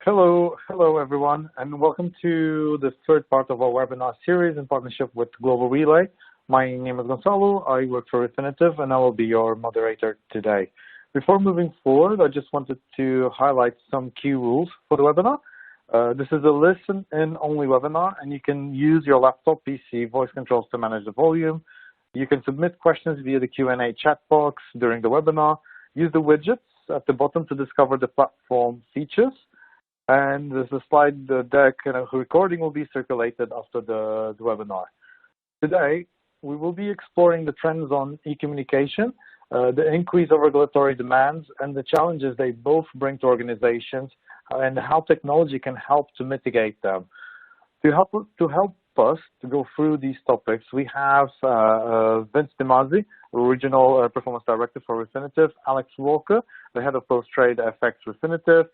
Hello everyone, and welcome to the third part of our webinar series in partnership with Global Relay. My name is Gonzalo, I work for Refinitiv, and I will be your moderator today. Before moving forward, I just wanted to highlight some key rules for the webinar. This is a listen-in only webinar, and you can use your laptop, PC, voice controls to manage the volume. You can submit questions via the Q&A chat box during the webinar. Use the widgets at the bottom to discover the platform features. And there's a slide deck and a recording will be circulated after the webinar. Today, we will be exploring the trends on e-communication, the increase of regulatory demands, and the challenges they both bring to organizations, and how technology can help to mitigate them. To help us to go through these topics, we have Vince DeMasi, Regional Performance Director for Refinitiv, Alex Walker, the Head of Post-Trade FX Refinitiv,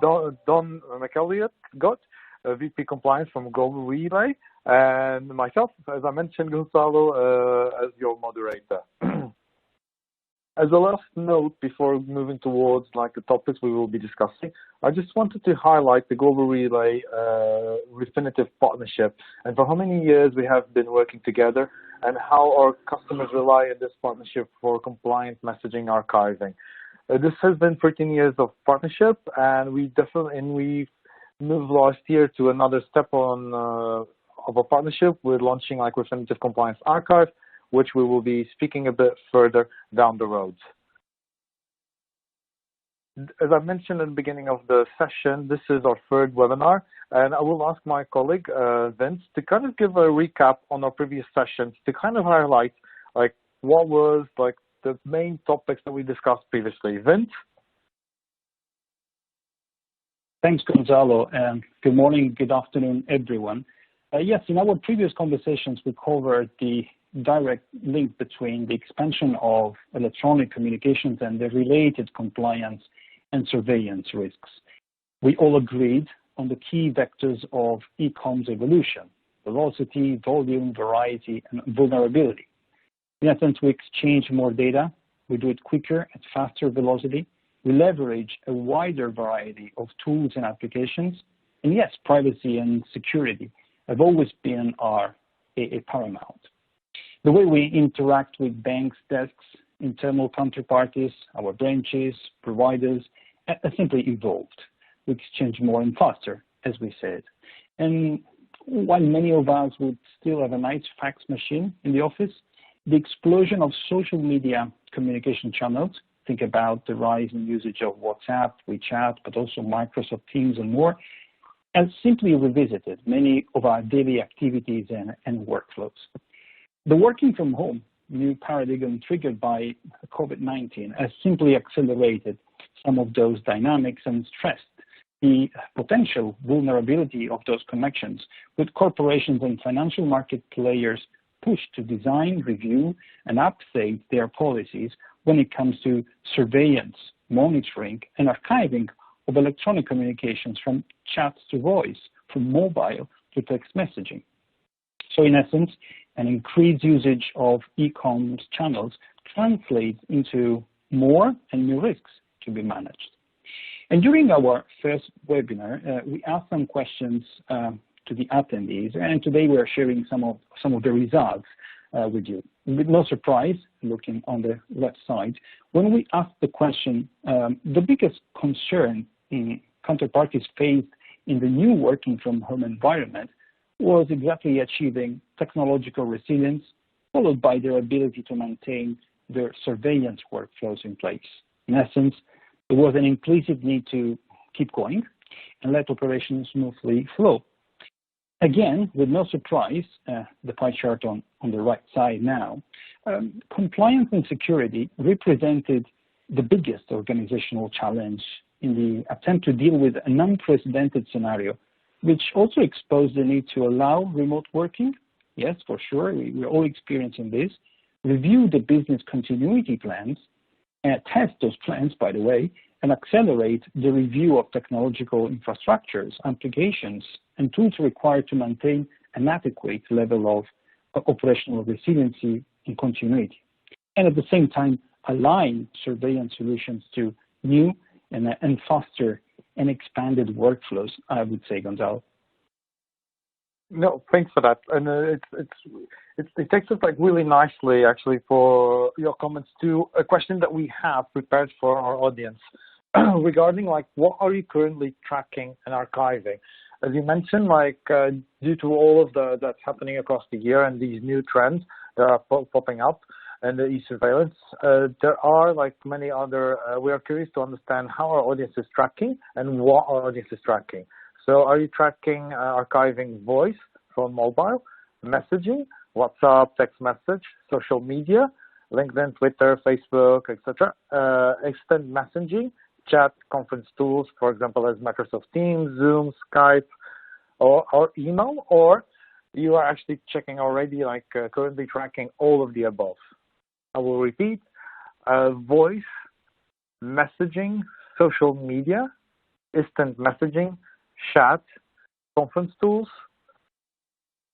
Don McElliott-Gott, VP Compliance from Global Relay, and myself, as I mentioned, Gonzalo, as your moderator. As a last note, before moving towards the topics we will be discussing, I just wanted to highlight the Global Relay Refinitiv partnership and for how many years we have been working together and how our customers rely on this partnership for compliant messaging archiving. This has been 13 years of partnership, and we moved last year to another step of our partnership. We're launching Refinitiv Compliance Archive, which we will be speaking a bit further down the road. As I mentioned at the beginning of the session, this is our third webinar, and I will ask my colleague, Vince, to kind of give a recap on our previous sessions to kind of highlight what was the main topics that we discussed previously. Vince? Thanks, Gonzalo, and good morning, good afternoon, everyone. Yes, in our previous conversations, we covered the direct link between the expansion of electronic communications and the related compliance and surveillance risks. We all agreed on the key vectors of e-com's evolution: velocity, volume, variety, and vulnerability. In essence, we exchange more data, we do it quicker at faster velocity, we leverage a wider variety of tools and applications, and yes, privacy and security have always been a paramount. The way we interact with banks, desks, internal counterparties, our branches, providers, has simply evolved. We exchange more and faster, as we said. And while many of us would still have a nice fax machine in the office, the explosion of social media communication channels, think about the rise in usage of WhatsApp, WeChat, but also Microsoft Teams and more, has simply revisited many of our daily activities and workflows. The working from home new paradigm triggered by COVID-19 has simply accelerated some of those dynamics and stressed the potential vulnerability of those connections, with corporations and financial market players pushed to design, review, and update their policies when it comes to surveillance, monitoring, and archiving of electronic communications from chats to voice, from mobile to text messaging. So in essence, an increased usage of e-commerce channels translates into more and new risks to be managed. And during our first webinar, we asked some questions to the attendees, and today we are sharing some of the results with you. With no surprise, looking on the left side, when we asked the question, the biggest concern counterparties faced in the new working from home environment was exactly achieving technological resilience, followed by their ability to maintain their surveillance workflows in place. In essence, there was an implicit need to keep going and let operations smoothly flow. Again, with no surprise, the pie chart on the right side now, compliance and security represented the biggest organizational challenge in the attempt to deal with an unprecedented scenario, which also exposed the need to allow remote working. Yes, for sure, we're all experiencing this. Review the business continuity plans, test those plans, by the way, and accelerate the review of technological infrastructures, applications, and tools required to maintain an adequate level of operational resiliency and continuity. And at the same time, align surveillance solutions to new and faster and expanded workflows, I would say, Gonzalo. No, thanks for that. And it takes us like really nicely, actually, for your comments to a question that we have prepared for our audience regarding like what are you currently tracking and archiving? As you mentioned, like due to all of that's happening across the year and these new trends that are popping up and the e-surveillance, there are like many other. We are curious to understand how our audience is tracking and what our audience is tracking. So are you tracking archiving voice from mobile, messaging, WhatsApp, text message, social media, LinkedIn, Twitter, Facebook, etc., instant messaging, chat, conference tools, for example, as Microsoft Teams, Zoom, Skype, or email, or you are actually checking already, like currently tracking all of the above? I will repeat, voice, messaging, social media, instant messaging, chat, conference tools,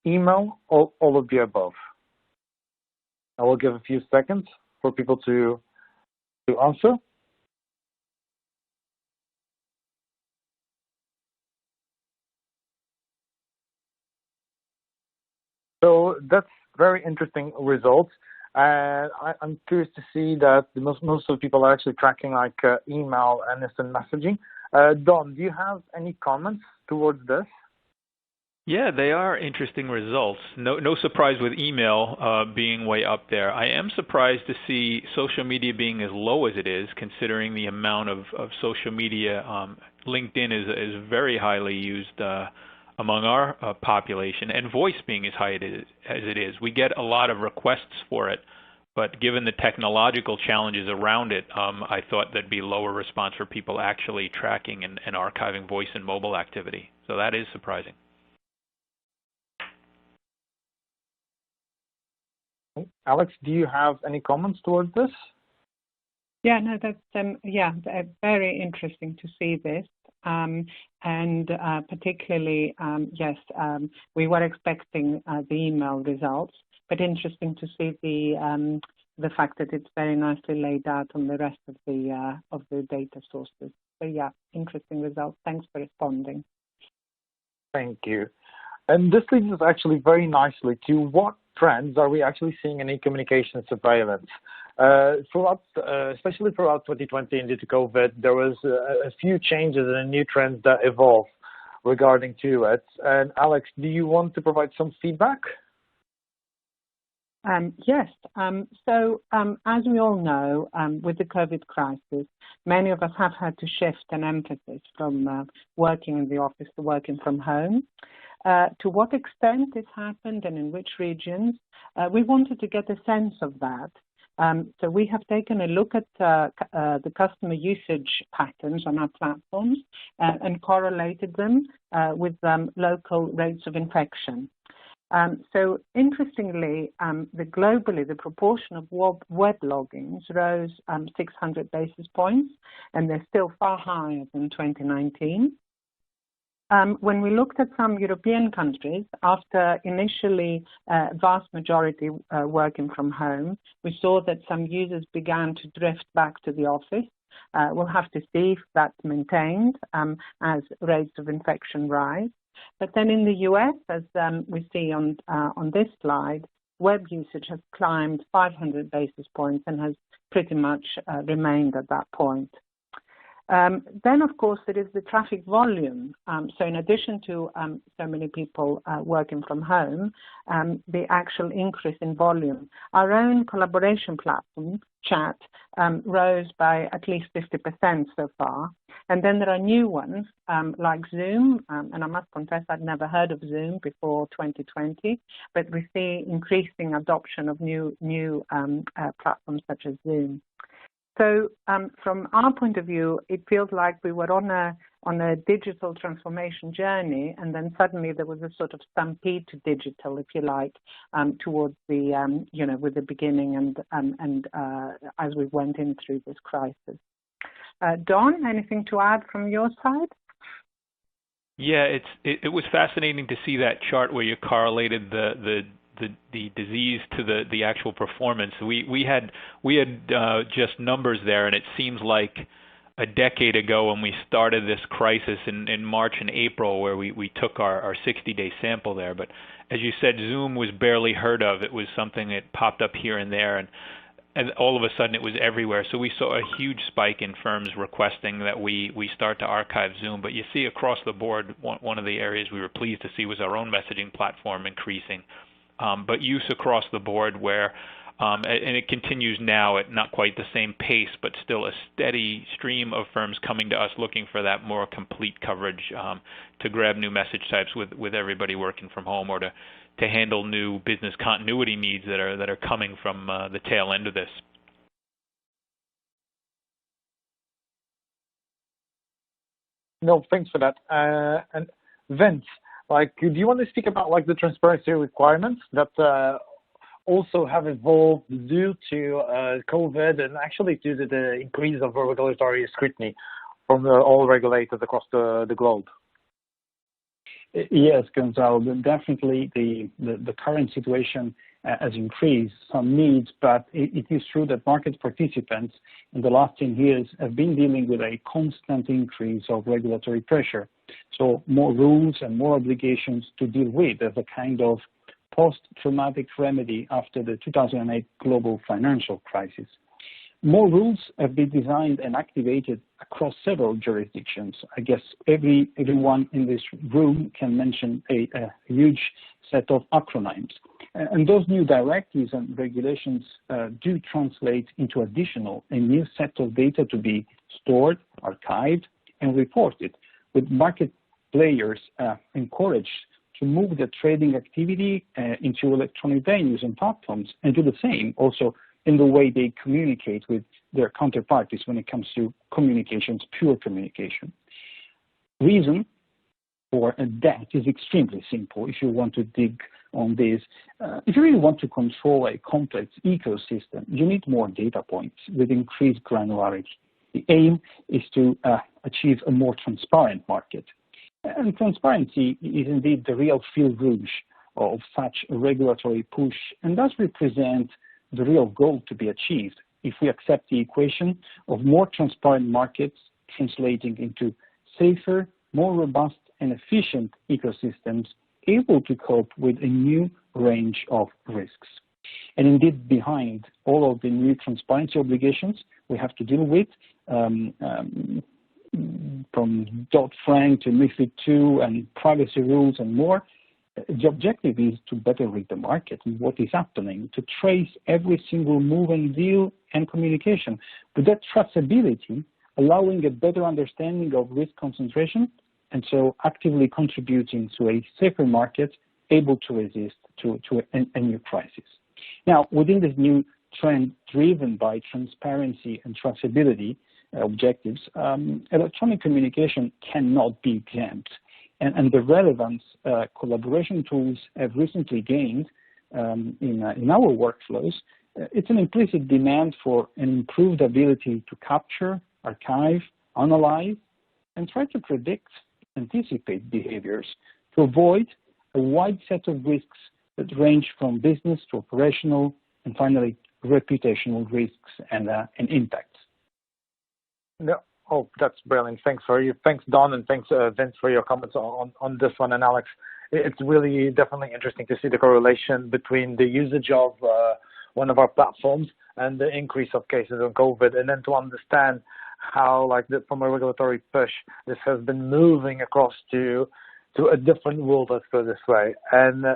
email, all of the above. I will give a few seconds for people to answer. So that's very interesting results. And I'm curious to see that most of the people are actually tracking like email and instant messaging. Don, do you have any comments towards this? Yeah, they are interesting results. No surprise with email being way up there. I am surprised to see social media being as low as it is, considering the amount of social media. LinkedIn is very highly used among our population, and voice being as high as it is. We get a lot of requests for it, but given the technological challenges around it, I thought there'd be lower response for people actually tracking and archiving voice and mobile activity. So that is surprising. Alex, do you have any comments towards this? Yeah, no, that's very interesting to see this. And particularly, yes, we were expecting the email results, but interesting to see the fact that it's very nicely laid out on the rest of the data sources. So yeah, interesting results. Thanks for responding. Thank you. And this leads us actually very nicely to what trends are we actually seeing in e-communication surveillance? Especially throughout 2020 and due to COVID, there was a few changes and new trends that evolved regarding to it. And Alex, do you want to provide some feedback? Yes. So as we all know, with the COVID crisis, many of us have had to shift an emphasis from working in the office to working from home. To what extent this happened and in which regions, we wanted to get a sense of that. So we have taken a look at the customer usage patterns on our platforms and correlated them with local rates of infection. So interestingly, globally, the proportion of web logins rose 600 basis points, and they're still far higher than 2019. When we looked at some European countries, after initially vast majority working from home, we saw that some users began to drift back to the office. We'll have to see if that's maintained as rates of infection rise. But then in the US, as we see on this slide, web usage has climbed 500 basis points and has pretty much remained at that point. Then, of course, there is the traffic volume. So in addition to so many people working from home, the actual increase in volume. Our own collaboration platform, chat, rose by at least 50% so far. And then there are new ones like Zoom, and I must confess I'd never heard of Zoom before 2020, but we see increasing adoption of new platforms such as Zoom. So from our point of view, it feels like we were on a digital transformation journey, and then suddenly there was a sort of stampede to digital, if you like, towards the with the beginning and as we went in through this crisis. Don, anything to add from your side? Yeah, it was fascinating to see that chart where you correlated the disease to the actual performance. We had just numbers there, and it seems like a decade ago when we started this crisis in March and April, where we took our 60-day sample there. But as you said, Zoom was barely heard of. It was something that popped up here and there, and all of a sudden it was everywhere. So we saw a huge spike in firms requesting that we start to archive Zoom. But you see across the board, one of the areas we were pleased to see was our own messaging platform increasing. But use across the board where, and it continues now at not quite the same pace, but still a steady stream of firms coming to us looking for that more complete coverage to grab new message types with everybody working from home, or to handle new business continuity needs that are coming from the tail end of this. No, thanks for that. And Vince, do you want to speak about the transparency requirements that also have evolved due to COVID, and actually due to the increase of regulatory scrutiny from all regulators across the globe? Yes, Gonzalo, definitely the current situation has increased some needs, but it is true that market participants in the last 10 years have been dealing with a constant increase of regulatory pressure. So more rules and more obligations to deal with as a kind of post-traumatic remedy after the 2008 global financial crisis. More rules have been designed and activated across several jurisdictions. I guess everyone in this room can mention a huge set of acronyms. And those new directives and regulations do translate into a new set of data to be stored, archived, and reported, with market players encouraged to move the trading activity into electronic venues and platforms, and do the same also in the way they communicate with their counterparties when it comes to communications, pure communication. Reason for that is extremely simple. If you want to dig on this, if you really want to control a complex ecosystem, you need more data points with increased granularity. The aim is to achieve a more transparent market. And transparency is indeed the real fil rouge of such a regulatory push, and does represent the real goal to be achieved if we accept the equation of more transparent markets translating into safer, more robust and efficient ecosystems able to cope with a new range of risks. And indeed, behind all of the new transparency obligations we have to deal with, from Dodd-Frank to MiFID II and privacy rules and more, the objective is to better read the market and what is happening, to trace every single move and deal and communication. With that traceability, allowing a better understanding of risk concentration, and so actively contributing to a safer market able to resist to a new crisis. Now, within this new trend driven by transparency and traceability objectives, electronic communication cannot be exempt. And the relevance collaboration tools have recently gained in our workflows, it's an implicit demand for an improved ability to capture, archive, analyze, and try to predict, anticipate behaviors to avoid a wide set of risks that range from business to operational and finally reputational risks and impacts. No. Oh, that's brilliant. Thanks, Don, and thanks, Vince, for your comments on this one. And Alex, it's really definitely interesting to see the correlation between the usage of one of our platforms and the increase of cases of COVID, and then to understand how, from a regulatory push, this has been moving across to a different world, let's go this way. And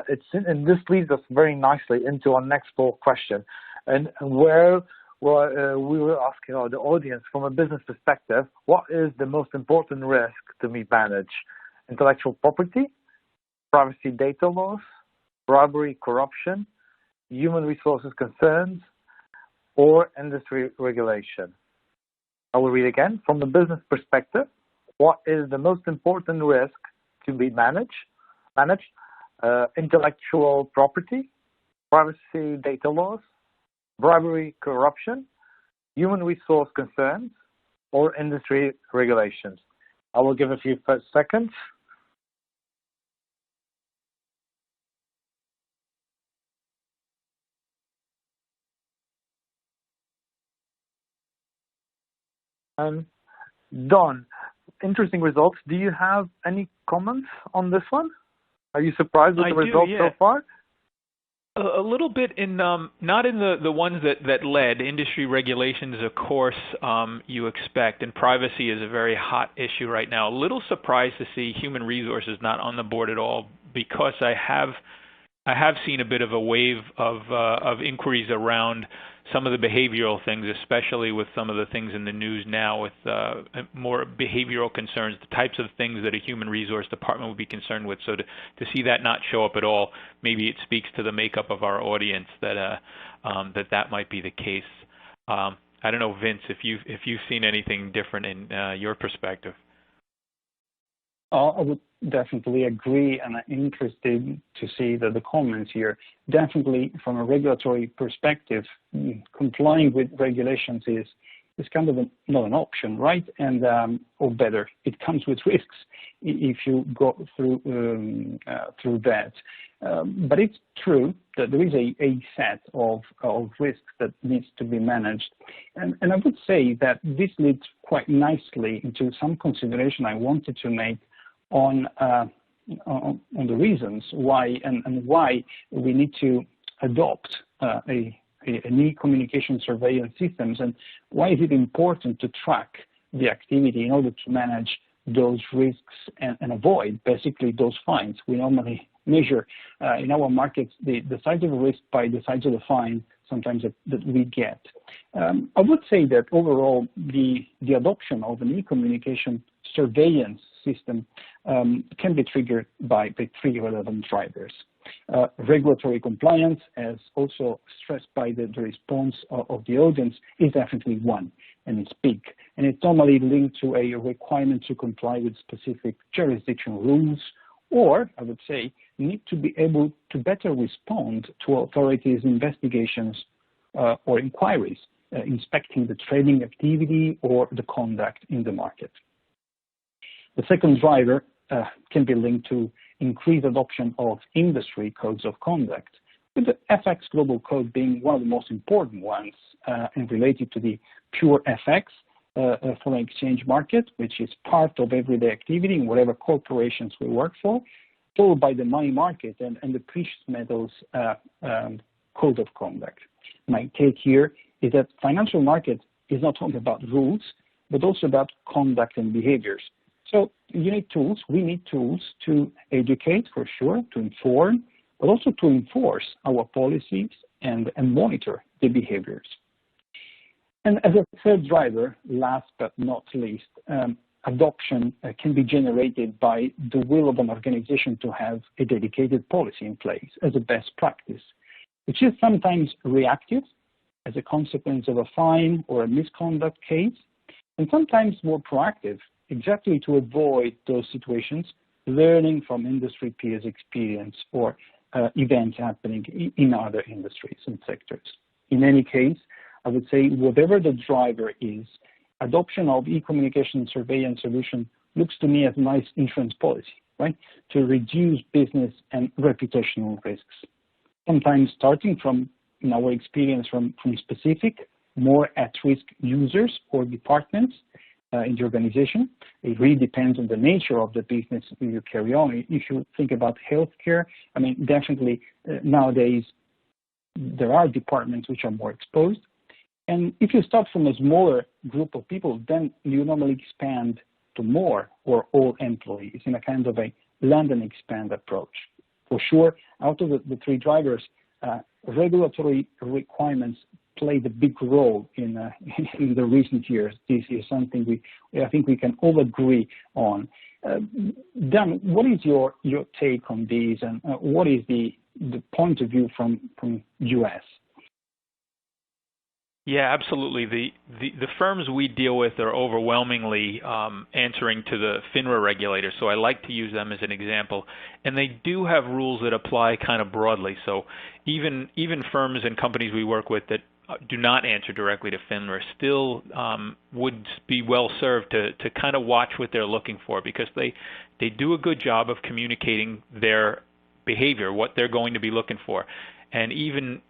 this leads us very nicely into our next question, and where we were asking the audience from a business perspective, what is the most important risk to be managed? Intellectual property, privacy data loss, bribery, corruption, human resources concerns, or industry regulation? I will read again. From a business perspective, what is the most important risk to be managed? Intellectual property, privacy data laws, bribery, corruption, human resource concerns, or industry regulations. I will give a few seconds. And Don, interesting results. Do you have any comments on this one? Are you surprised with the results so far? A little bit in, not in the ones that led. Industry regulations, of course, you expect, and privacy is a very hot issue right now. A little surprised to see human resources not on the board at all, because I have seen a bit of a wave of inquiries around some of the behavioral things, especially with some of the things in the news now with more behavioral concerns, the types of things that a human resource department would be concerned with. So to see that not show up at all, maybe it speaks to the makeup of our audience that that might be the case. I don't know, Vince, if you've seen anything different in your perspective. I would definitely agree, and I'm interested to see that the comments here. Definitely, from a regulatory perspective, complying with regulations is kind of not an option, right? And or better, it comes with risks if you go through that. But it's true that there is a set of risks that needs to be managed, and I would say that this leads quite nicely into some consideration I wanted to make on the reasons why and why we need to adopt an e-communication surveillance systems, and why is it important to track the activity in order to manage those risks and avoid basically those fines. We normally measure in our markets the size of the risk by the size of the fine sometimes that we get. I would say that overall the adoption of an e-communication surveillance system can be triggered by three relevant drivers. Regulatory compliance, as also stressed by the response of the audience, is definitely one, and it's big. And it's normally linked to a requirement to comply with specific jurisdiction rules, or, I would say, need to be able to better respond to authorities' investigations or inquiries, inspecting the trading activity or the conduct in the market. The second driver can be linked to increased adoption of industry codes of conduct, with the FX Global Code being one of the most important ones and related to the pure FX foreign exchange market, which is part of everyday activity in whatever corporations we work for, followed by the money market and the precious metals code of conduct. My take here is that financial market is not only about rules, but also about conduct and behaviors. So you need tools, we need tools to educate for sure, to inform, but also to enforce our policies and monitor the behaviors. And as a third driver, last but not least, adoption can be generated by the will of an organization to have a dedicated policy in place as a best practice, which is sometimes reactive as a consequence of a fine or a misconduct case, and sometimes more proactive, exactly to avoid those situations, learning from industry peers' experience or events happening in other industries and sectors. In any case, I would say whatever the driver is, adoption of e-communication surveillance solution looks to me as a nice insurance policy, right? To reduce business and reputational risks. Sometimes starting from, in our experience, from specific, more at-risk users or departments in the organization. It really depends on the nature of the business you carry on. If you think about healthcare, I mean, definitely nowadays there are departments which are more exposed. And if you start from a smaller group of people, then you normally expand to more or all employees in a kind of a land and expand approach. For sure, out of the three drivers, regulatory requirements played a big role in the recent years. This is something I think we can all agree on. Dan, what is your take on these, and what is the point of view from US? Yeah, absolutely. The firms we deal with are overwhelmingly answering to the FINRA regulator, so I like to use them as an example. And they do have rules that apply kind of broadly. So even firms and companies we work with that do not answer directly to FINRA still would be well served to kind of watch what they're looking for, because they do a good job of communicating their behavior, what they're going to be looking for. And even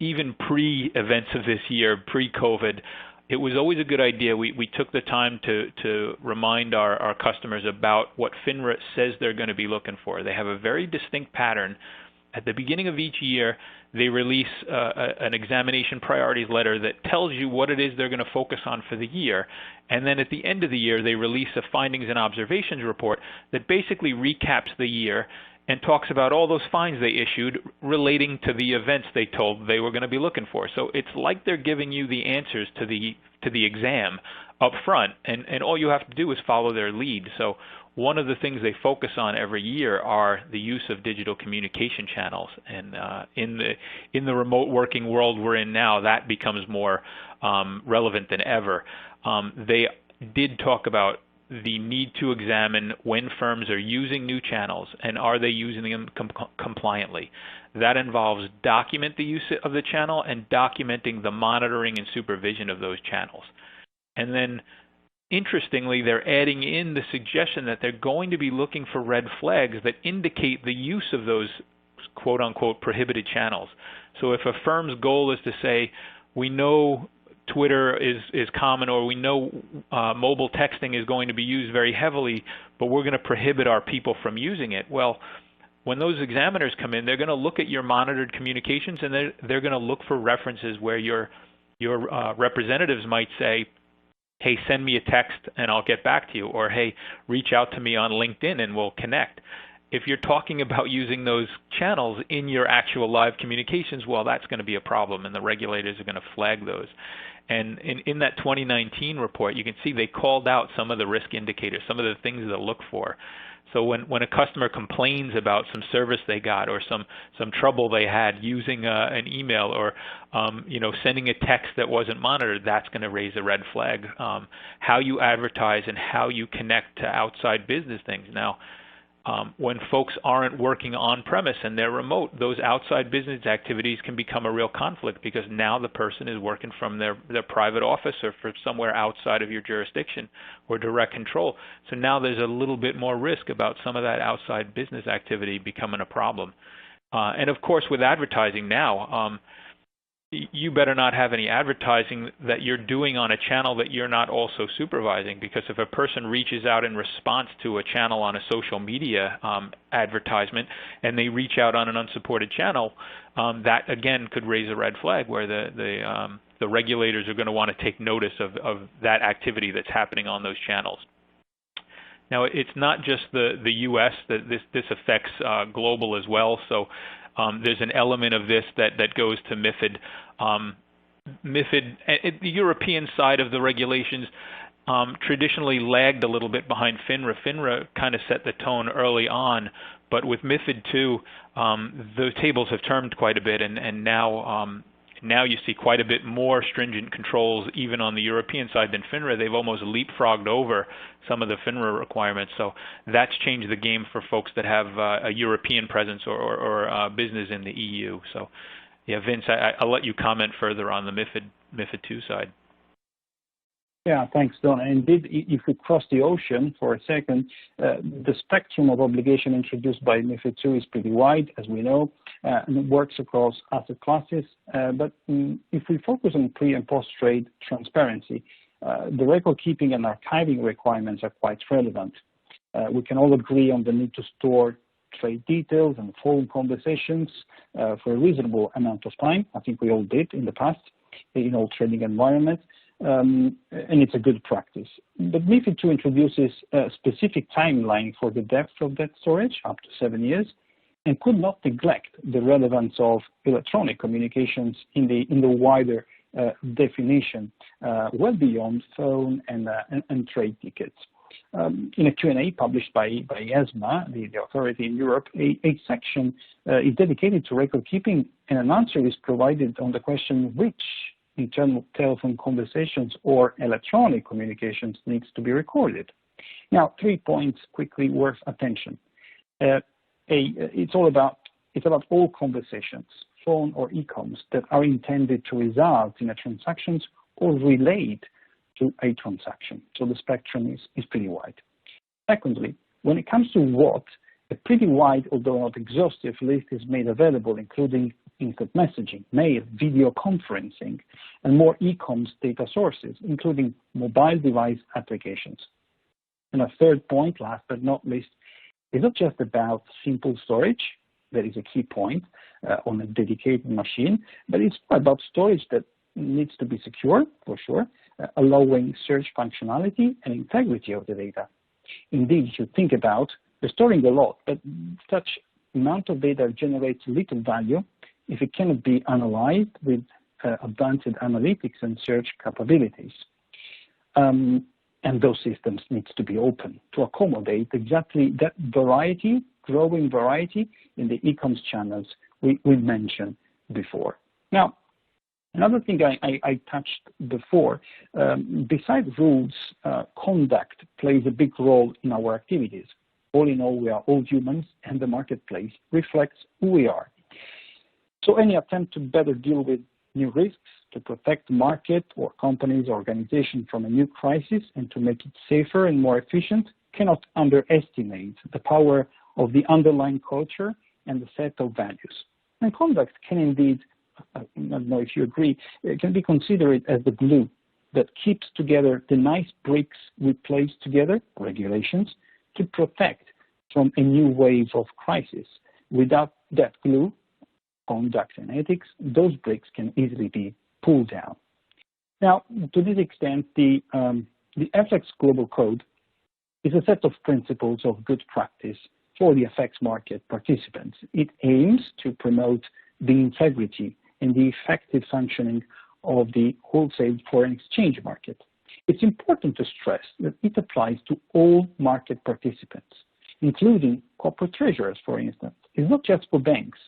pre-events of this year, pre-COVID, it was always a good idea. We took the time to remind our customers about what FINRA says they're going to be looking for. They have a very distinct pattern. At the beginning of each year, they release an examination priorities letter that tells you what it is they're going to focus on for the year. And then at the end of the year, they release a findings and observations report that basically recaps the year and talks about all those fines they issued relating to the events they told they were going to be looking for. So it's like they're giving you the answers to the exam up front, and all you have to do is follow their lead. So one of the things they focus on every year are the use of digital communication channels, and in the remote working world we're in now, that becomes more relevant than ever. They did talk about the need to examine when firms are using new channels and are they using them compliantly. That involves document the use of the channel and documenting the monitoring and supervision of those channels. And then interestingly, they're adding in the suggestion that they're going to be looking for red flags that indicate the use of those quote-unquote prohibited channels. So if a firm's goal is to say, we know Twitter is common, or we know mobile texting is going to be used very heavily, but we're going to prohibit our people from using it. Well, when those examiners come in, they're going to look at your monitored communications, and they're going to look for references where your representatives might say, hey, send me a text and I'll get back to you, or hey, reach out to me on LinkedIn and we'll connect. If you're talking about using those channels in your actual live communications, well, that's going to be a problem, and the regulators are going to flag those. And in that 2019 report, you can see they called out some of the risk indicators, some of the things to look for. So when a customer complains about some service they got or some trouble they had using an email or sending a text that wasn't monitored, that's going to raise a red flag. How you advertise and how you connect to outside business things. Now, when folks aren't working on premise and they're remote, those outside business activities can become a real conflict because now the person is working from their private office or from somewhere outside of your jurisdiction or direct control. So now there's a little bit more risk about some of that outside business activity becoming a problem. And of course, with advertising now, you better not have any advertising that you're doing on a channel that you're not also supervising, because if a person reaches out in response to a channel on a social media advertisement and they reach out on an unsupported channel, that again could raise a red flag where the regulators are going to want to take notice of that activity that's happening on those channels. Now, it's not just the U.S. that this affects global as well. So there's an element of this that goes to MiFID. MiFID, the European side of the regulations, traditionally lagged a little bit behind FINRA. FINRA kind of set the tone early on, but with MiFID 2, the tables have turned quite a bit, and now you see quite a bit more stringent controls even on the European side than FINRA. They've almost leapfrogged over some of the FINRA requirements. So that's changed the game for folks that have a European presence or business in the EU. So yeah, Vince, I'll let you comment further on the MiFID 2 side. Yeah, thanks, Don. Indeed, if we cross the ocean for a second, the spectrum of obligation introduced by MiFID II is pretty wide, as we know, and it works across asset classes. But if we focus on pre- and post-trade transparency, the record-keeping and archiving requirements are quite relevant. We can all agree on the need to store trade details and phone conversations for a reasonable amount of time. I think we all did in the past in all trading environments. And it's a good practice. But MiFID II introduces a specific timeline for the depth of that storage, up to 7 years, and could not neglect the relevance of electronic communications in the wider definition, well beyond phone and trade tickets. In a Q&A published by ESMA, the authority in Europe, a section is dedicated to record keeping, and an answer is provided on the question which internal telephone conversations or electronic communications needs to be recorded. Now, 3 points quickly worth attention. It's about all conversations, phone or e-coms, that are intended to result in a transaction or relate to a transaction. So the spectrum is pretty wide. Secondly, when it comes to what, a pretty wide, although not exhaustive, list is made available, including instant messaging, mail, video conferencing, and more e-commerce data sources, including mobile device applications. And a third point, last but not least, is not just about simple storage. That is a key point on a dedicated machine, but it's about storage that needs to be secure, for sure, allowing search functionality and integrity of the data. Indeed, if you think about, we're storing a lot, but such amount of data generates little value if it cannot be analyzed with advanced analytics and search capabilities. And those systems need to be open to accommodate exactly that variety, growing variety in the e-commerce channels we mentioned before. Now, another thing I touched before, besides rules, conduct plays a big role in our activities. All in all, we are all humans, and the marketplace reflects who we are. So any attempt to better deal with new risks, to protect the market or companies or organizations from a new crisis and to make it safer and more efficient cannot underestimate the power of the underlying culture and the set of values. And conduct can indeed, I don't know if you agree, it can be considered as the glue that keeps together the nice bricks we place together, regulations, to protect from a new wave of crisis. Without that glue, conduct and ethics, those bricks can easily be pulled down. Now, to this extent, the FX Global Code is a set of principles of good practice for the FX market participants. It aims to promote the integrity and the effective functioning of the wholesale foreign exchange market. It's important to stress that it applies to all market participants, including corporate treasurers, for instance. It's not just for banks.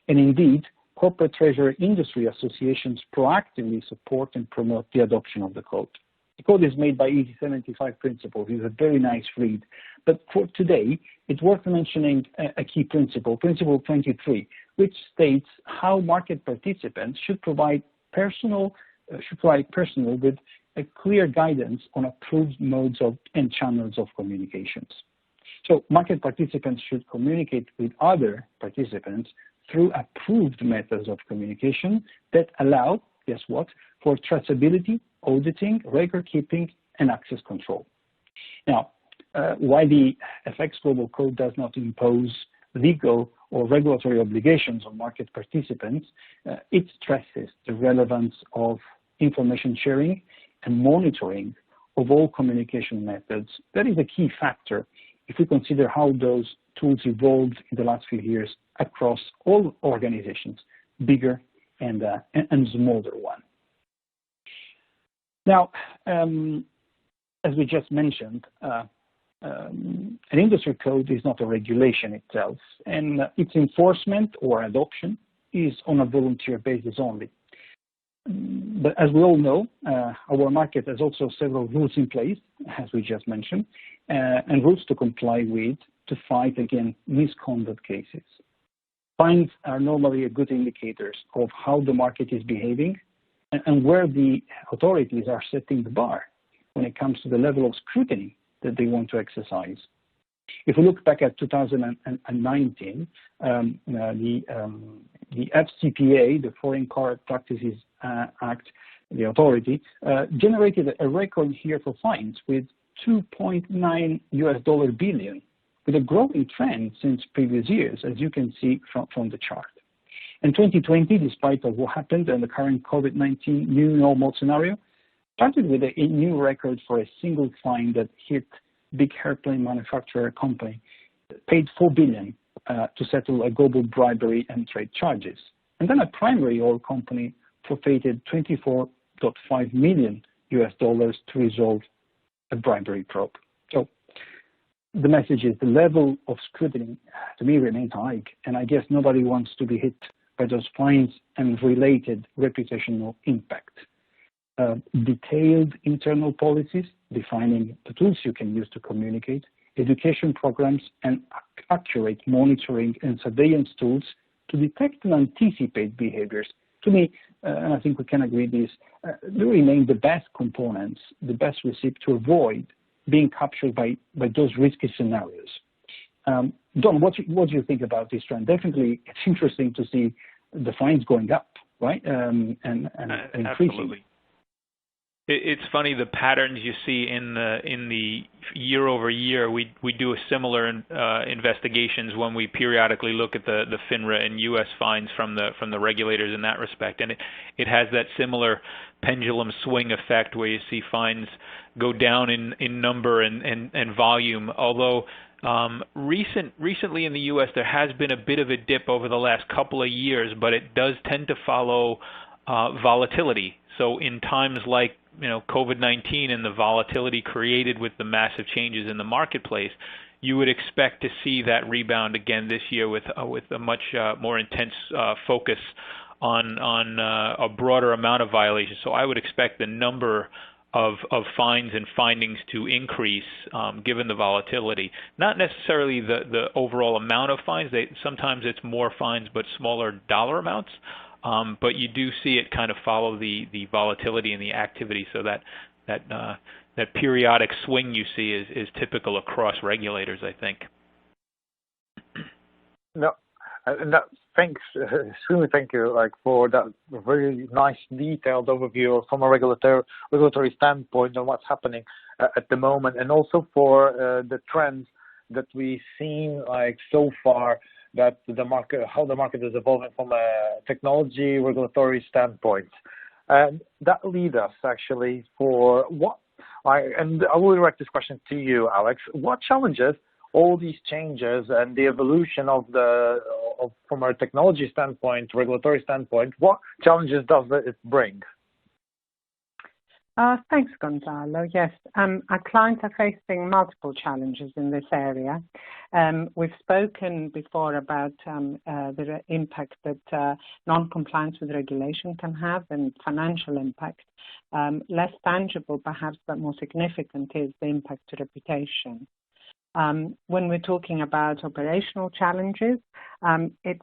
And indeed, corporate treasurer industry associations proactively support and promote the adoption of the code. The code is made by Easy 75 Principles. It's a very nice read. But for today, it's worth mentioning a key principle, Principle 23, which states how market participants should provide personal with a clear guidance on approved modes of and channels of communications. So market participants should communicate with other participants through approved methods of communication that allow, guess what, for traceability, auditing, record keeping, and access control. Now, while the FX Global Code does not impose legal or regulatory obligations on market participants, it stresses the relevance of information sharing and monitoring of all communication methods. That is a key factor if we consider how those tools evolved in the last few years across all organizations, bigger and smaller one. Now, as we just mentioned, an industry code is not a regulation itself, and its enforcement or adoption is on a volunteer basis only. But as we all know, our market has also several rules in place, as we just mentioned, and rules to comply with to fight against misconduct cases. Fines are normally a good indicators of how the market is behaving and where the authorities are setting the bar when it comes to the level of scrutiny that they want to exercise. If we look back at 2019, the FCPA, the Foreign Corrupt Practices Act, the authority, generated a record year for fines with $2.9 billion, with a growing trend since previous years, as you can see from the chart. In 2020, despite of what happened in the current COVID-19 new normal scenario, started with a new record for a single fine that hit big airplane manufacturer company, paid $4 billion to settle a global bribery and trade charges. And then a primary oil company forfeited $24.5 million to resolve a bribery probe. So the message is the level of scrutiny, to me, remains high, and I guess nobody wants to be hit by those fines and related reputational impact. Detailed internal policies defining the tools you can use to communicate, education programs, and accurate monitoring and surveillance tools to detect and anticipate behaviors. To me, and I think we can agree this, they remain the best components, the best recipe to avoid being captured by those risky scenarios. Don, what do you think about this trend? Definitely, it's interesting to see the fines going up, right? And increasing. Absolutely. It's funny the patterns you see in the year over year. We do a similar investigations when we periodically look at the FINRA and U.S. fines from the regulators in that respect, and it has that similar pendulum swing effect where you see fines go down in number and volume. Although recently in the U.S. there has been a bit of a dip over the last couple of years, but it does tend to follow volatility. So in times like COVID-19 and the volatility created with the massive changes in the marketplace, you would expect to see that rebound again this year with a much more intense focus on a broader amount of violations. So I would expect the number of fines and findings to increase given the volatility. Not necessarily the overall amount of fines. Sometimes it's more fines but smaller dollar amounts. But you do see it kind of follow the volatility and the activity, so that periodic swing you see is typical across regulators, I think. No, thanks, extremely thank you, for that very nice detailed overview from a regulatory standpoint on what's happening at the moment, and also for the trends that we've seen so far. That how the market is evolving from a technology regulatory standpoint, and that leads us actually for and I will direct this question to you, Alex. What challenges all these changes and the evolution from a technology standpoint, regulatory standpoint, what challenges does it bring? Thanks, Gonzalo. Yes, our clients are facing multiple challenges in this area. We've spoken before about the impact that non-compliance with regulation can have and financial impact. Less tangible, perhaps, but more significant is the impact to reputation. When we're talking about operational challenges, it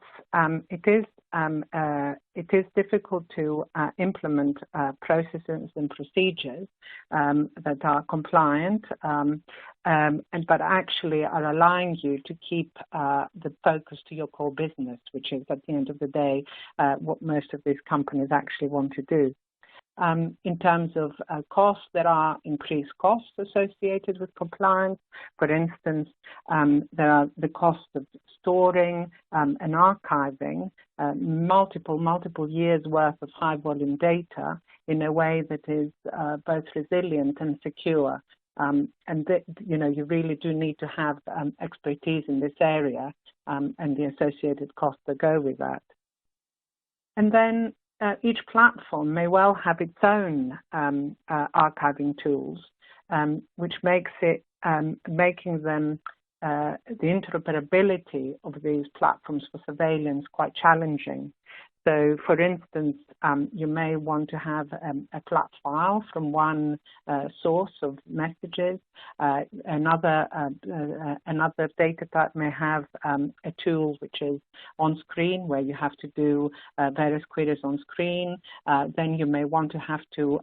is difficult to implement processes and procedures that are compliant, but actually are allowing you to keep the focus to your core business, which is at the end of the day what most of these companies actually want to do. In terms of costs, there are increased costs associated with compliance. For instance, there are the cost of storing and archiving multiple years worth of high volume data in a way that is both resilient and secure. You really do need to have expertise in this area and the associated costs that go with that. And then each platform may well have its own archiving tools, which makes it making them the interoperability of these platforms for surveillance quite challenging. So, for instance, you may want to have a flat file from one source of messages. Another data type may have a tool which is on screen, where you have to do various queries on screen. Then you may want to have to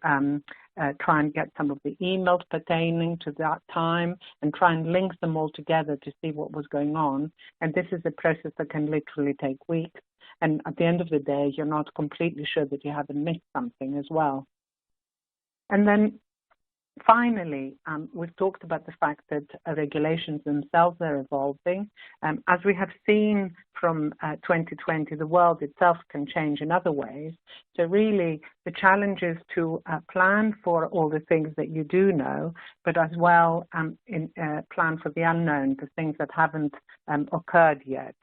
try and get some of the emails pertaining to that time and try and link them all together to see what was going on. And this is a process that can literally take weeks. And at the end of the day, you're not completely sure that you haven't missed something as well. And then finally, we've talked about the fact that regulations themselves are evolving. As we have seen from 2020, the world itself can change in other ways. So really, the challenge is to plan for all the things that you do know, but as well plan for the unknown, the things that haven't occurred yet.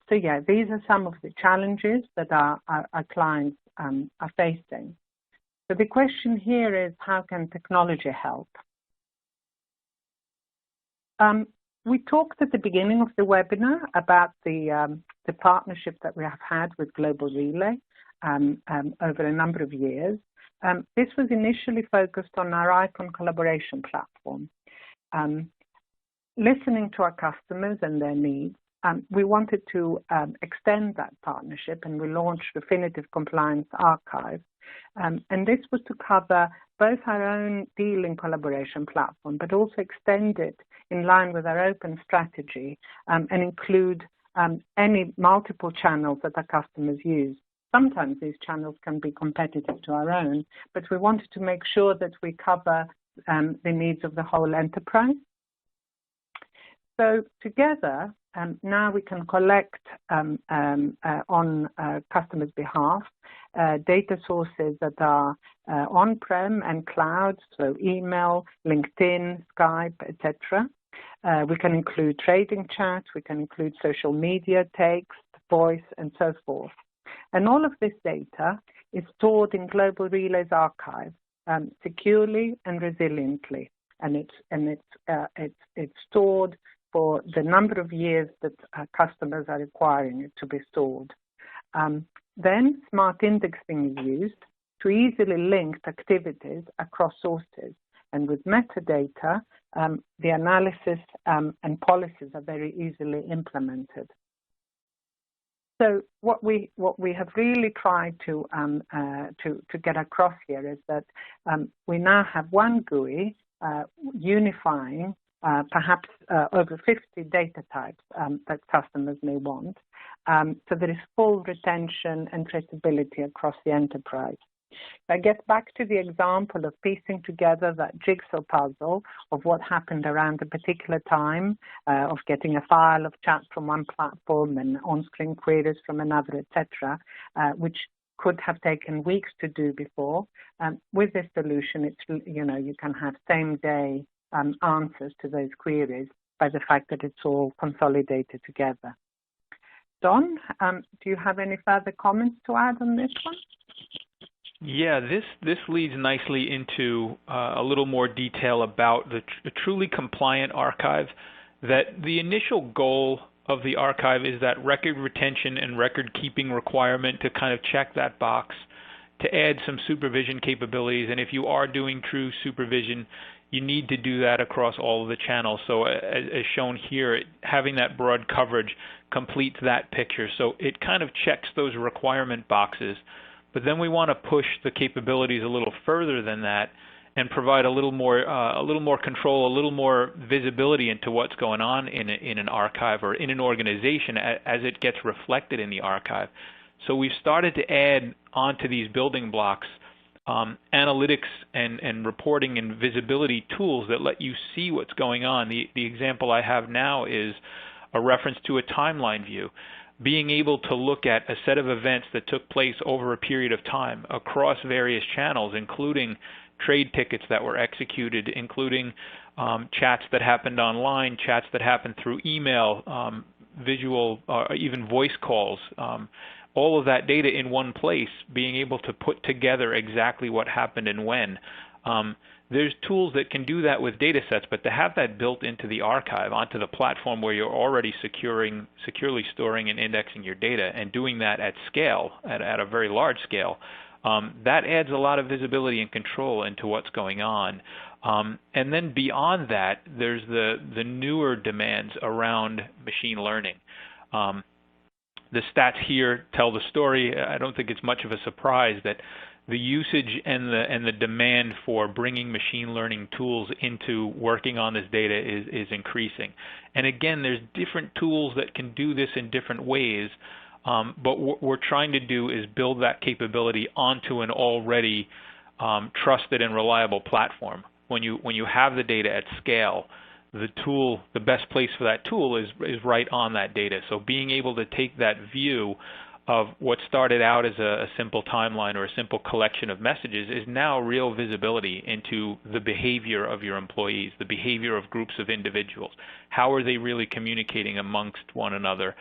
So yeah, these are some of the challenges that our clients are facing. So the question here is, how can technology help? We talked at the beginning of the webinar about the partnership that we have had with Global Relay over a number of years. This was initially focused on our ICON collaboration platform. Listening to our customers and their needs, we wanted to extend that partnership, and we launched Refinitiv Compliance Archive. And this was to cover both our own dealing collaboration platform, but also extend it in line with our open strategy and include any multiple channels that our customers use. Sometimes these channels can be competitive to our own, but we wanted to make sure that we cover the needs of the whole enterprise. So together, now we can collect on customers' behalf data sources that are on-prem and cloud, so email, LinkedIn, Skype, etc. We can include trading chat, we can include social media, text, voice, and so forth. And all of this data is stored in Global Relay's archive securely and resiliently, and it's stored for the number of years that customers are requiring it to be stored. Then smart indexing is used to easily link activities across sources, and with metadata, the analysis and policies are very easily implemented. So what we have really tried to get across here is that we now have one GUI unifying perhaps over 50 data types that customers may want. So there is full retention and traceability across the enterprise. I get back to the example of piecing together that jigsaw puzzle of what happened around a particular time, of getting a file of chat from one platform and on-screen queries from another, etc., which could have taken weeks to do before. With this solution, it's, you can have same-day answers to those queries by the fact that it's all consolidated together. Don, do you have any further comments to add on this one? Yeah, this leads nicely into a little more detail about the truly compliant archive. That the initial goal of the archive is that record retention and record keeping requirement to kind of check that box, to add some supervision capabilities, and if you are doing true supervision, you need to do that across all of the channels. So as shown here, having that broad coverage completes that picture. So it kind of checks those requirement boxes. But then we want to push the capabilities a little further than that and provide a little more control, a little more visibility into what's going on in an archive or in an organization as it gets reflected in the archive. So we've started to add onto these building blocks analytics and reporting and visibility tools that let you see what's going on. The example I have now is a reference to a timeline view. Being able to look at a set of events that took place over a period of time across various channels, including trade tickets that were executed, including chats that happened online, chats that happened through email, visual, even voice calls, all of that data in one place, being able to put together exactly what happened and when. There's tools that can do that with data sets, but to have that built into the archive, onto the platform where you're already securely storing and indexing your data and doing that at scale, at a very large scale, that adds a lot of visibility and control into what's going on. And then beyond that, there's the newer demands around machine learning. The stats here tell the story. I don't think it's much of a surprise that the usage and the demand for bringing machine learning tools into working on this data is increasing. And again, there's different tools that can do this in different ways, but what we're trying to do is build that capability onto an already trusted and reliable platform. When you have the data at scale, the best place for that tool is right on that data. So being able to take that view of what started out as a simple timeline or a simple collection of messages is now real visibility into the behavior of your employees, the behavior of groups of individuals. How are they really communicating amongst one another?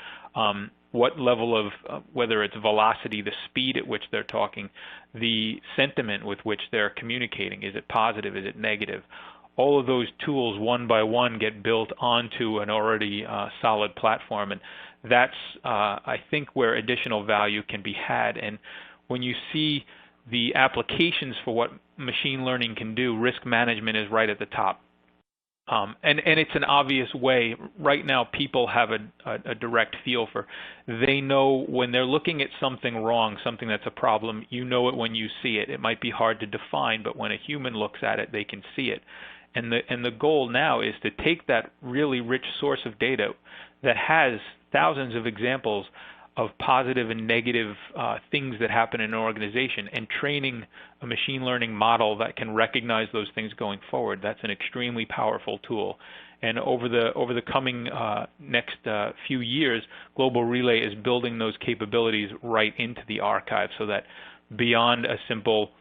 What level of, whether it's velocity, the speed at which they're talking, the sentiment with which they're communicating, is it positive, is it negative? All of those tools, one by one, get built onto an already solid platform, and that's, I think, where additional value can be had. And when you see the applications for what machine learning can do, risk management is right at the top. And it's an obvious way. Right now, people have a direct feel for, they know when they're looking at something wrong, something that's a problem, you know it when you see it. It might be hard to define, but when a human looks at it, they can see it. And the goal now is to take that really rich source of data, that has thousands of examples of positive and negative things that happen in an organization, and training a machine learning model that can recognize those things going forward. That's an extremely powerful tool. And over the coming next few years, Global Relay is building those capabilities right into the archive, so that beyond a simple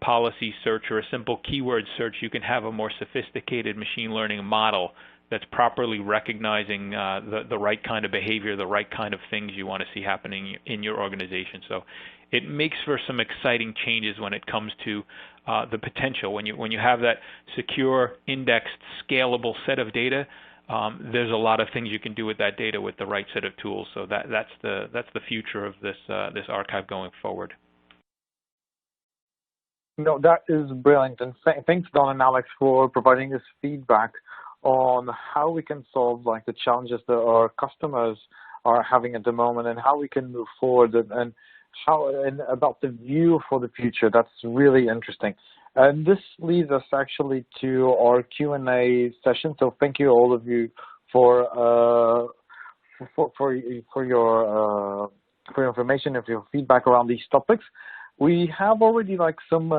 policy search or a simple keyword search, you can have a more sophisticated machine learning model that's properly recognizing the right kind of behavior, the right kind of things you want to see happening in your organization. So it makes for some exciting changes when it comes to the potential. When you have that secure, indexed, scalable set of data, there's a lot of things you can do with that data with the right set of tools. So that's the future of this archive going forward. No, that is brilliant, and thanks, Don and Alex, for providing this feedback on how we can solve like the challenges that our customers are having at the moment, and how we can move forward, and about the view for the future. That's really interesting. And this leads us actually to our Q&A session. So thank you all of you for your information and for your feedback around these topics. We have already some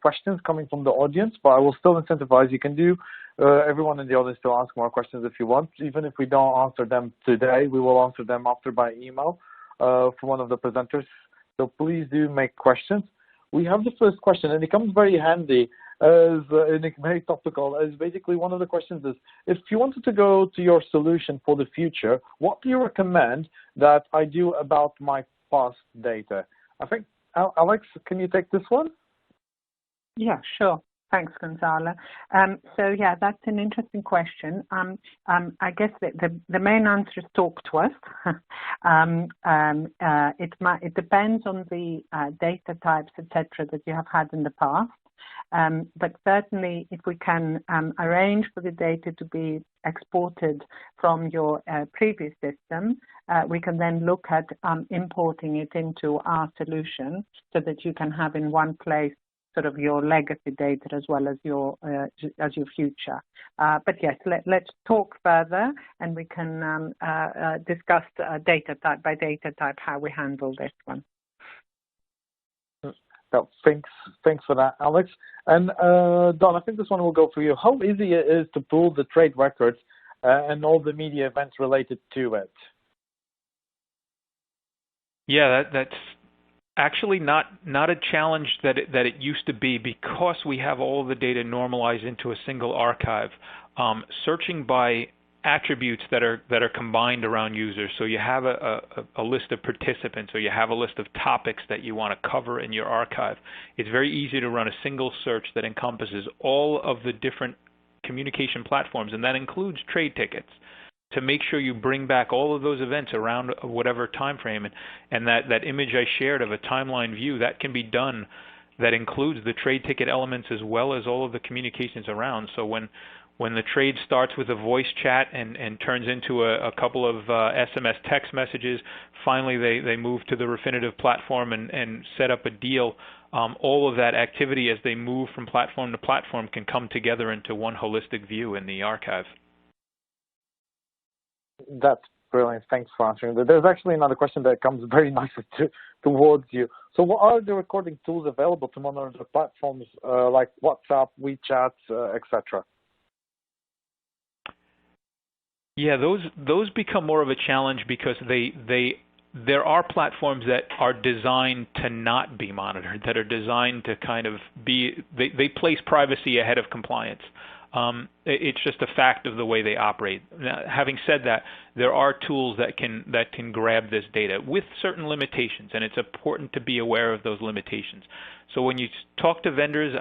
questions coming from the audience, but I will still incentivize you can do everyone in the audience to ask more questions if you want. Even if we don't answer them today, we will answer them after by email for one of the presenters. So please do make questions. We have the first question, and it comes very handy and very topical. As basically one of the questions is, if you wanted to go to your solution for the future, what do you recommend that I do about my past data? I think, Alex, can you take this one? Yeah, sure. Thanks, Gonzalo. So yeah, that's an interesting question. I guess the main answer is talk to us. It depends on the data types, etc., that you have had in the past. But certainly, if we can arrange for the data to be exported from your previous system, we can then look at importing it into our solution, so that you can have in one place sort of your legacy data as well as your future. But yes, let's talk further, and we can discuss data type by data type how we handle this one. No, thanks for that, Alex. And Don, I think this one will go for you. How easy it is to pull the trade records and all the media events related to it? Yeah, that's actually not a challenge that it used to be, because we have all of the data normalized into a single archive. Searching by attributes that are combined around users. So you have a list of participants, or you have a list of topics that you want to cover in your archive. It's very easy to run a single search that encompasses all of the different communication platforms, and that includes trade tickets, to make sure you bring back all of those events around whatever time frame. And that image I shared of a timeline view, that can be done, that includes the trade ticket elements as well as all of the communications around. So when the trade starts with a voice chat and turns into a couple of SMS text messages, finally they move to the Refinitiv platform and set up a deal. All of that activity as they move from platform to platform can come together into one holistic view in the archive. That's brilliant. Thanks for answering that. There's actually another question that comes very nicely towards you. So what are the recording tools available to monitor the platforms like WhatsApp, WeChat, etc.? Yeah, those become more of a challenge, because there are platforms that are designed to not be monitored, that are designed to kind of be, they place privacy ahead of compliance. It's just a fact of the way they operate. Now, having said that, there are tools that can grab this data with certain limitations, and it's important to be aware of those limitations. So when you talk to vendors,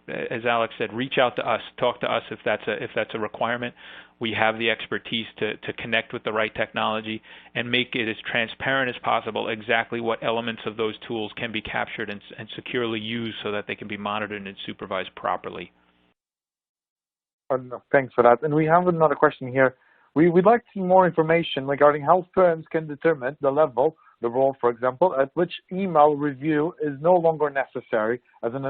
as Alex said, reach out to us, talk to us if that's a requirement. We have the expertise to connect with the right technology and make it as transparent as possible exactly what elements of those tools can be captured and securely used, so that they can be monitored and supervised properly. Thanks for that. And we have another question here. We'd like to see more information regarding how firms can determine the level, the role, for example, at which email review is no longer necessary as an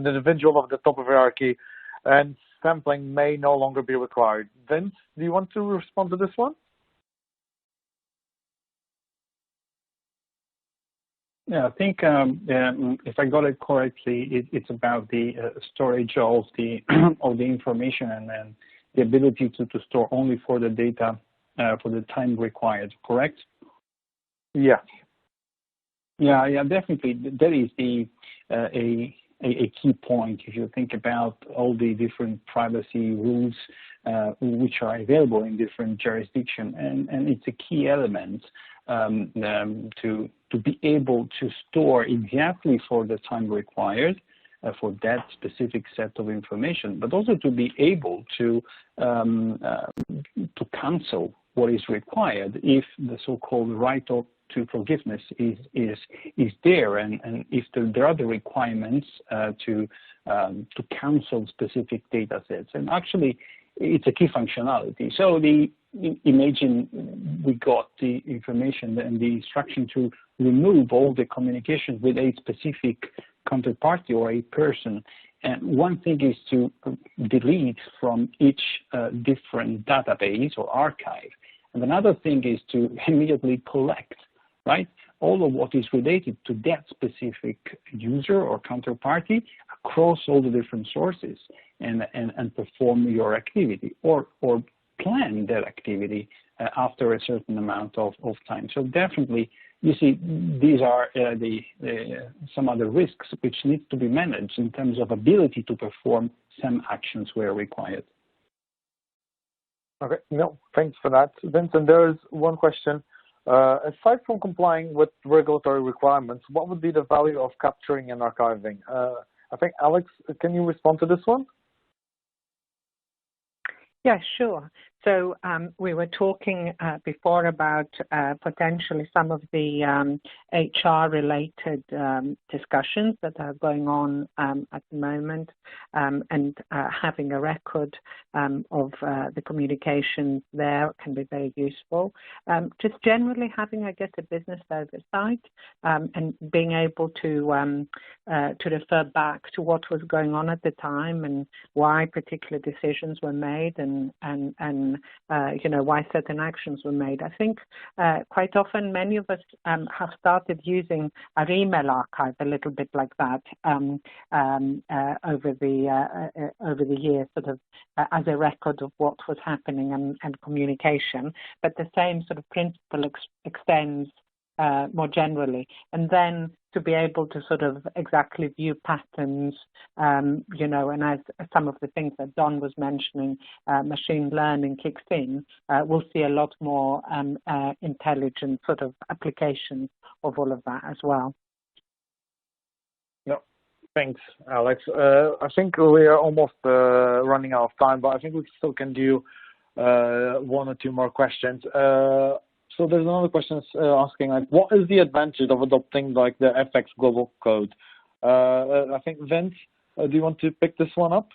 individual of the top of hierarchy, and sampling may no longer be required. Vince, do you want to respond to this one? Yeah, I think if I got it correctly, it's about the storage of the of the information and then the ability to store only for the data for the time required. Correct? Yeah. Yeah, definitely. That is a key point if you think about all the different privacy rules which are available in different jurisdictions, and it's a key element to be able to store exactly for the time required for that specific set of information, but also to be able to cancel what is required if the so-called right to forgiveness is there, and if there are the requirements to cancel specific data sets. And actually, it's a key functionality. So imagine we got the information and the instruction to remove all the communication with a specific counterparty or a person. And one thing is to delete from each different database or archive. And another thing is to immediately collect, right, all of what is related to that specific user or counterparty across all the different sources and perform your activity or plan that activity after a certain amount of time. So definitely, you see, these are some other risks which need to be managed in terms of ability to perform some actions where required. Okay, no, thanks for that, Vincent. There's one question. Aside from complying with regulatory requirements, what would be the value of capturing and archiving? I think, Alex, can you respond to this one? Yeah, sure. So we were talking before about potentially some of the HR-related discussions that are going on at the moment, and having a record of the communications there can be very useful. Just generally having, I guess, a business oversight and being able to refer back to what was going on at the time and why particular decisions were made and why certain actions were made. I think quite often many of us have started using our email archive a little bit like that over the years, sort of as a record of what was happening and communication. But the same sort of principle extends more generally, and then to be able to sort of exactly view patterns, and as some of the things that Don was mentioning, machine learning kicks in, we'll see a lot more intelligent sort of applications of all of that as well. Yeah, thanks, Alex. I think we are almost running out of time, but I think we still can do one or two more questions. So there's another question asking, like, what is the advantage of adopting like the FX Global Code? I think, Vince, do you want to pick this one up?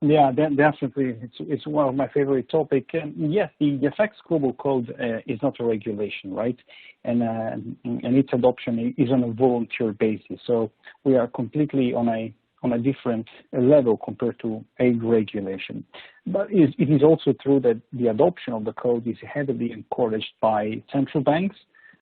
Yeah, definitely. It's one of my favorite topics. And yes, the FX Global Code is not a regulation, right? And its adoption is on a volunteer basis. So we are completely on a different level compared to a regulation. But it is also true that the adoption of the code is heavily encouraged by central banks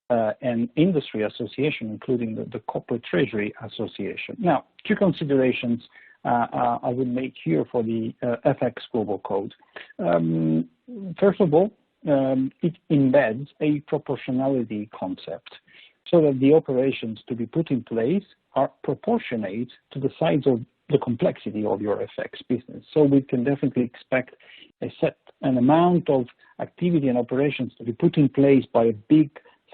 and industry associations, including the Corporate Treasury Association. Now, two considerations I would make here for the FX Global Code. First of all, it embeds a proportionality concept so that the operations to be put in place are proportionate to the size of the complexity of your FX business. So we can definitely expect an amount of activity and operations to be put in place by a big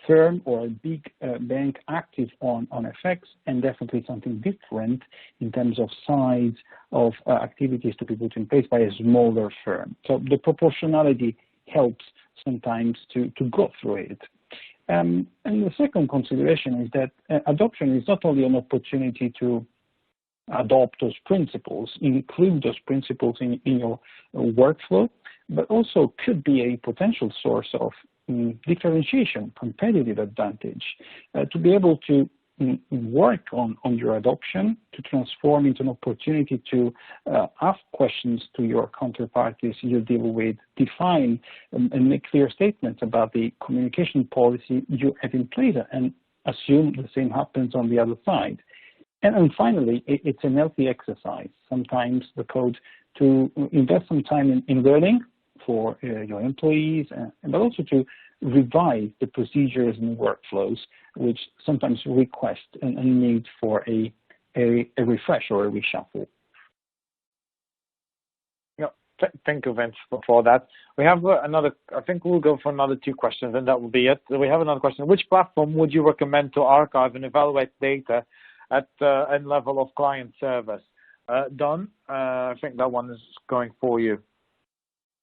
firm or a big bank active on FX, and definitely something different in terms of size of activities to be put in place by a smaller firm. So the proportionality helps sometimes to go through it. And the second consideration is that adoption is not only an opportunity to adopt those principles, include those principles in your workflow, but also could be a potential source of differentiation, competitive advantage, to be able to work on your adoption, to transform into an opportunity to ask questions to your counterparties you deal with, define and make clear statements about the communication policy you have in place, and assume the same happens on the other side. And finally, it's an healthy exercise, sometimes the code, to invest some time in learning for your employees, but also to revise the procedures and workflows, which sometimes request a need for a refresh or a reshuffle. Yeah, thank you, Vince, for that. We have another, I think we'll go for another 2 questions, and that will be it. We have another question. Which platform would you recommend to archive and evaluate data at end level of client service? Don, I think that one is going for you.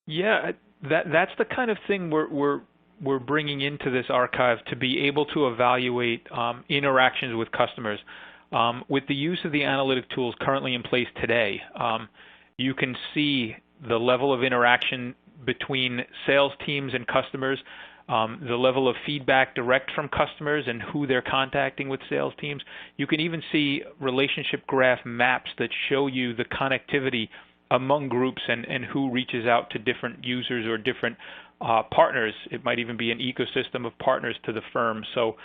Yeah, that's the kind of thing we're bringing into this archive, to be able to evaluate interactions with customers. With the use of the analytic tools currently in place today, you can see the level of interaction between sales teams and customers, the level of feedback direct from customers and who they're contacting with sales teams. You can even see relationship graph maps that show you the connectivity among groups and who reaches out to different users or different partners. It might even be an ecosystem of partners to the firm. So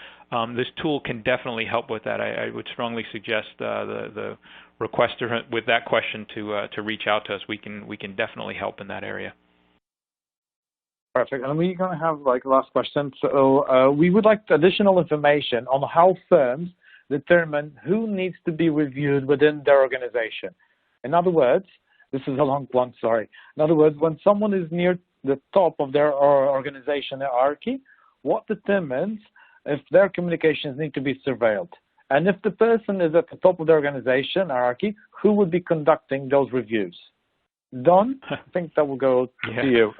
this tool can definitely help with that. I would strongly suggest the requester with that question to reach out to us. We can definitely help in that area. Perfect. And we're going to have like last question. So we would like additional information on how firms determine who needs to be reviewed within their organization. In other words, this is a long one, sorry. In other words, when someone is near the top of their organization hierarchy, what determines if their communications need to be surveilled? And if the person is at the top of the organization hierarchy, who would be conducting those reviews? Don, I think that will go to you.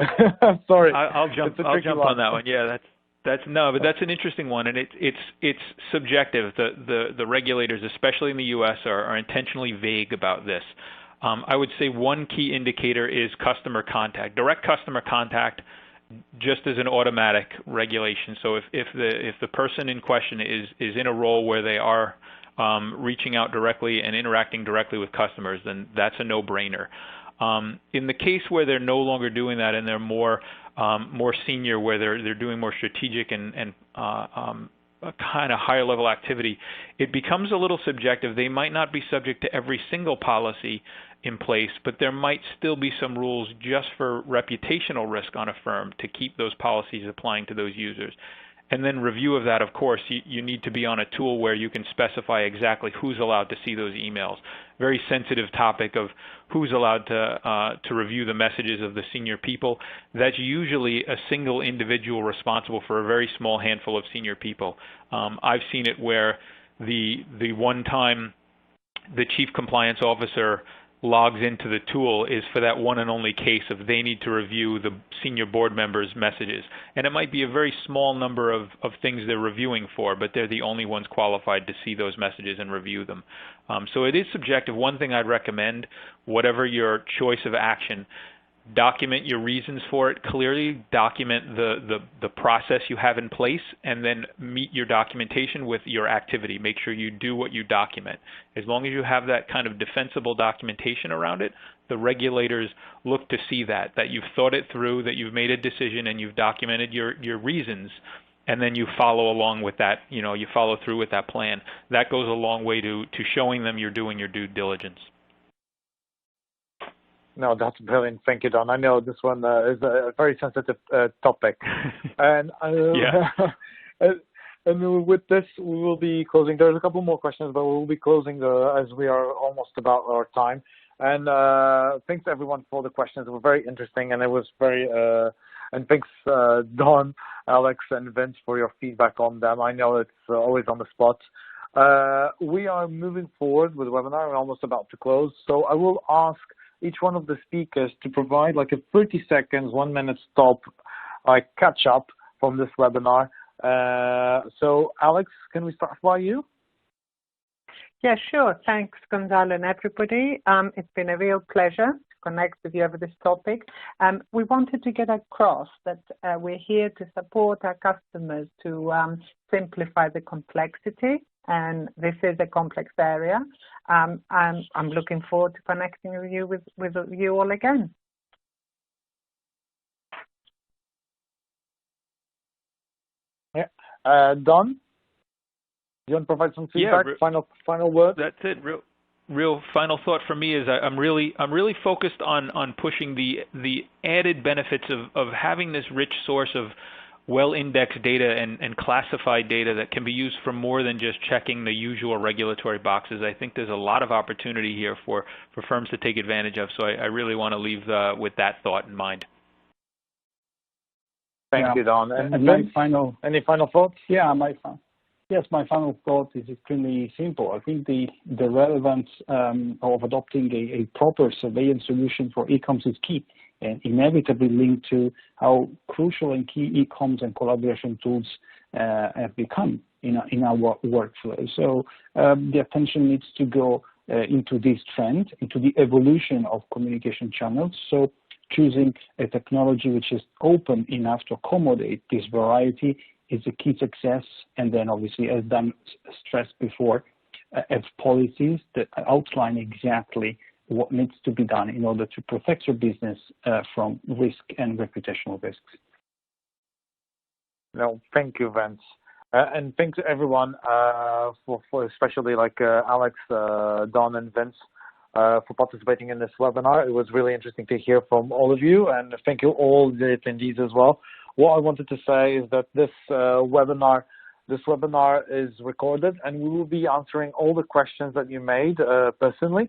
Sorry, I'll jump on that one. Yeah, that's an interesting one, and it's subjective. The regulators, especially in the U.S., are intentionally vague about this. I would say one key indicator is customer contact, direct customer contact, just as an automatic regulation. So if the person in question is in a role where they are reaching out directly and interacting directly with customers, then that's a no-brainer. In the case where they're no longer doing that and they're more senior, where they're doing more strategic and a kind of higher level activity, it becomes a little subjective. They might not be subject to every single policy in place, but there might still be some rules just for reputational risk on a firm to keep those policies applying to those users. And then review of that, of course, you need to be on a tool where you can specify exactly who's allowed to see those emails. Very sensitive topic of who's allowed to review the messages of the senior people. That's usually a single individual responsible for a very small handful of senior people. I've seen it where the one time the chief compliance officer logs into the tool is for that one and only case of they need to review the senior board members' messages. And it might be a very small number of things they're reviewing for, but they're the only ones qualified to see those messages and review them. So it is subjective. One thing I'd recommend, whatever your choice of action, document your reasons for it clearly, document the process you have in place, and then meet your documentation with your activity. Make sure you do what you document. As long as you have that kind of defensible documentation around it, the regulators look to see that you've thought it through, that you've made a decision, and you've documented your reasons, and then you follow along with that, you follow through with that plan. That goes a long way to showing them you're doing your due diligence. No, that's brilliant. Thank you, Don. I know this one is a very sensitive topic. And and with this, we will be closing. There's a couple more questions, but we'll be closing as we are almost about our time. And thanks, everyone, for the questions. They were very interesting, and it was very and thanks, Don, Alex, and Vince, for your feedback on them. I know it's always on the spot. We are moving forward with the webinar. We're almost about to close. So I will ask each one of the speakers to provide like a 30 seconds, 1 minute stop, catch up from this webinar. So Alex, can we start by you? Yeah, sure. Thanks, Gonzalo and everybody. It's been a real pleasure to connect with you over this topic. We wanted to get across that we're here to support our customers to simplify the complexity and this is a complex area. And I'm looking forward to connecting with you all again. Yeah, Don, do you want to provide some feedback? Yeah, final word. That's it. Real final thought from me is I'm really focused on pushing the added benefits of having this rich source of well-indexed data and classified data that can be used for more than just checking the usual regulatory boxes. I think there's a lot of opportunity here for firms to take advantage of. So I really want to leave with that thought in mind. Thank you, Don. And any final thoughts? Yeah, my final thought is extremely simple. I think the relevance of adopting a proper surveillance solution for e-coms is key, and inevitably linked to how crucial and key e-coms and collaboration tools have become in our workflow. So the attention needs to go into this trend, into the evolution of communication channels. So choosing a technology which is open enough to accommodate this variety is a key success. And then obviously, as Dan stressed before, have policies that outline exactly what needs to be done in order to protect your business from risk and reputational risks. No, thank you, Vince. And thanks everyone for especially like Alex, Don, and Vince for participating in this webinar. It was really interesting to hear from all of you, and thank you all the attendees as well. What I wanted to say is that this webinar is recorded, and we will be answering all the questions that you made personally.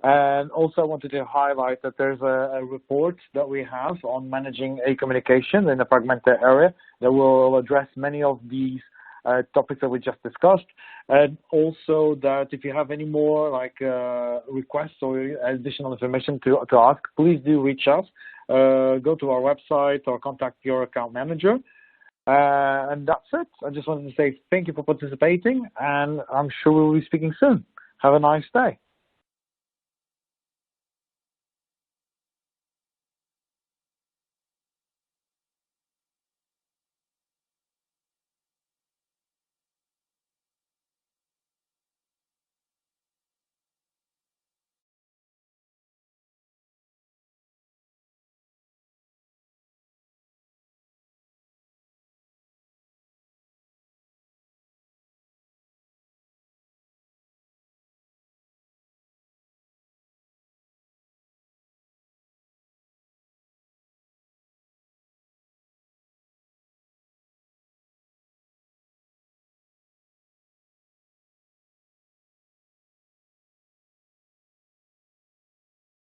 And also I wanted to highlight that there's a report that we have on managing communication in the fragmented area that will address many of these topics that we just discussed. And also that if you have any more like requests or additional information to ask, please do reach us. Go to our website or contact your account manager. And that's it. I just wanted to say thank you for participating, and I'm sure we'll be speaking soon. Have a nice day.